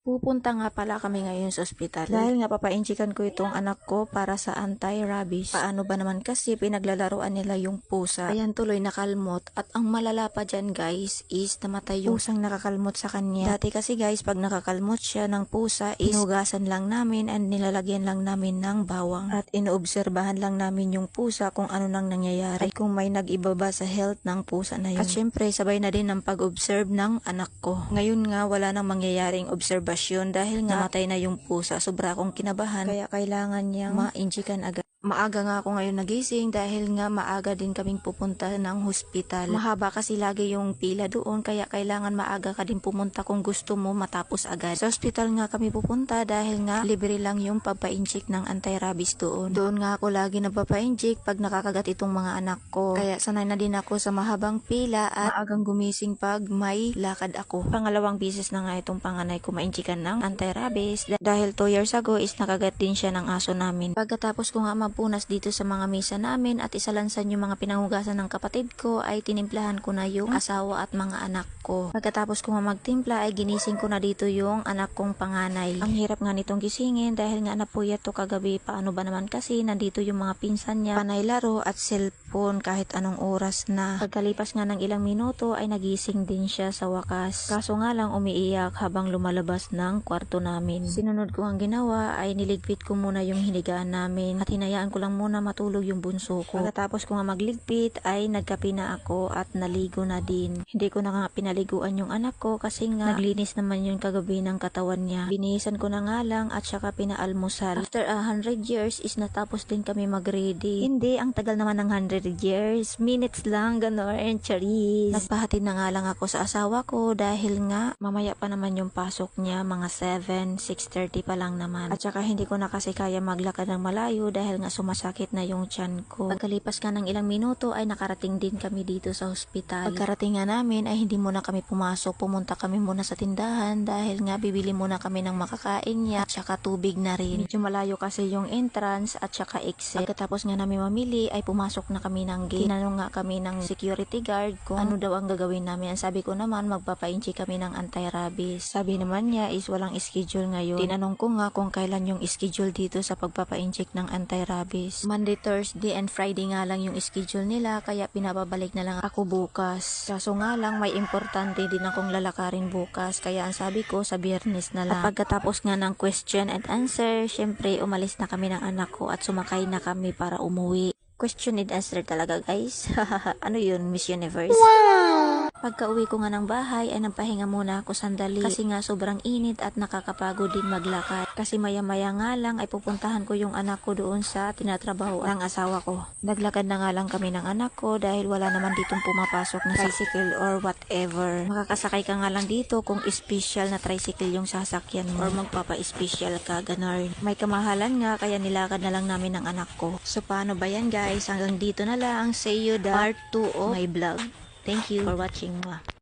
Pupunta nga pala kami ngayon sa ospital dahil nga papainjikan ko itong anak ko para sa anti-rabies. Paano ba naman kasi pinaglalaroan nila yung pusa. Ayan tuloy nakalmot at ang malala pa dyan guys is namatay yung pusang nakakalmot sa kanya. Dati kasi guys pag nakakalmot siya ng pusa is hinugasan lang namin and nilalagyan lang namin ng bawang. At inoobserbahan lang namin yung pusa kung ano nang nangyayari. At kung may nag-ibaba sa health ng pusa na yun. At syempre sabay na din ng pag-observe ng anak ko. Ngayon nga wala nang mangyayaring observation dahil nga namatay na yung pusa. Sobra akong kinabahan kaya kailangan niyang ma-injikan agad. Maaga nga ako ngayon nagising dahil nga maaga din kaming pupunta ng hospital. Mahaba kasi lagi yung pila doon kaya kailangan maaga ka din pumunta kung gusto mo matapos agad. Sa hospital nga kami pupunta dahil nga libre lang yung pagpa-inject ng anti-rabies doon. Doon nga ako lagi nagpapa-inject pag nakakagat itong mga anak ko. Kaya sanay na din ako sa mahabang pila at maagang gumising pag may lakad ako. Pangalawang bisis na nga itong panganay ko ma-injectan ng anti-rabies dahil 2 years ago is nakagat din siya ng aso namin. Pagkatapos ko nga punas dito sa mga mesa namin at isalansan yung mga pinangugasan ng kapatid ko ay tinimplahan ko na yung asawa at mga anak ko. Pagkatapos ko magtimpla ay ginising ko na dito yung anak kong panganay. Ang hirap nga nitong gisingin dahil nga napuyat to kagabi. Paano ba naman kasi nandito yung mga pinsan niya, panay laro at cellphone kahit anong oras na. Pagkalipas nga ng ilang minuto ay nagising din siya sa wakas. Kaso nga lang umiiyak habang lumalabas ng kwarto namin. Sinunod ko ang ginawa ay niligpit ko muna yung hinigaan namin at hinayaan ko lang muna matulog yung bunso ko. Pagkatapos ko nga magligpit ay nagkape na ako at naligo na din. Hindi ko na nga pinaliguan yung anak ko kasi nga naglinis naman yung kagabi ng katawan niya. Binihisan ko na nga lang at saka pinaalmusal. After 100 years is natapos din kami mag-ready. Hindi, ang tagal naman ng 100 years. Minutes lang, ganon, charis. Nagpahatid na nga lang ako sa asawa ko dahil nga mamaya pa naman yung pasok niya, mga 7, 6:30 pa lang naman. At saka hindi ko na kasi kaya maglakad ng malayo dahil nga sumasakit na yung tiyan ko. Pagkalipas ka ng ilang minuto ay nakarating din kami dito sa hospital. Pagkarating nga namin ay hindi muna kami pumasok. Pumunta kami muna sa tindahan dahil nga bibili muna kami ng makakain niya at saka tubig na rin. Medyo malayo kasi yung entrance at saka exit. Pagkatapos nga namin mamili ay pumasok na kami ng gate. Tinanong nga kami ng security guard kung ano daw ang gagawin namin. Ang sabi ko naman magpapa-inject kami ng anti-rabies. Sabi naman niya is walang schedule ngayon. Tinanong ko nga kung kailan yung schedule dito sa pagpapa-inject ng anti-rabies. Monday, Thursday, and Friday nga lang yung schedule nila kaya pinababalik na lang ako bukas. Kaso nga lang may importante din akong lalakarin bukas kaya ang sabi ko sa Biyernes na lang. At pagkatapos nga ng question and answer, syempre umalis na kami ng anak ko at sumakay na kami para umuwi. Question and answer talaga guys. Ano yun, Miss Universe? Wow! Pagka uwi ko nga ng bahay ay napahinga muna ako sandali kasi nga sobrang init at nakakapagod din maglakad. Kasi maya-maya nga lang ay pupuntahan ko yung anak ko doon sa tinatrabaho ng asawa ko. Naglakad na nga lang kami ng anak ko dahil wala naman ditong pumapasok na tricycle or whatever. Makakasakay ka nga lang dito kung special na tricycle yung sasakyan mo or magpapa-special ka, ganon. May kamahalan nga kaya nilakad na lang namin ng anak ko. So paano ba yan guys? Hanggang dito na lang. See you the part 2 of my vlog. Thank you for watching.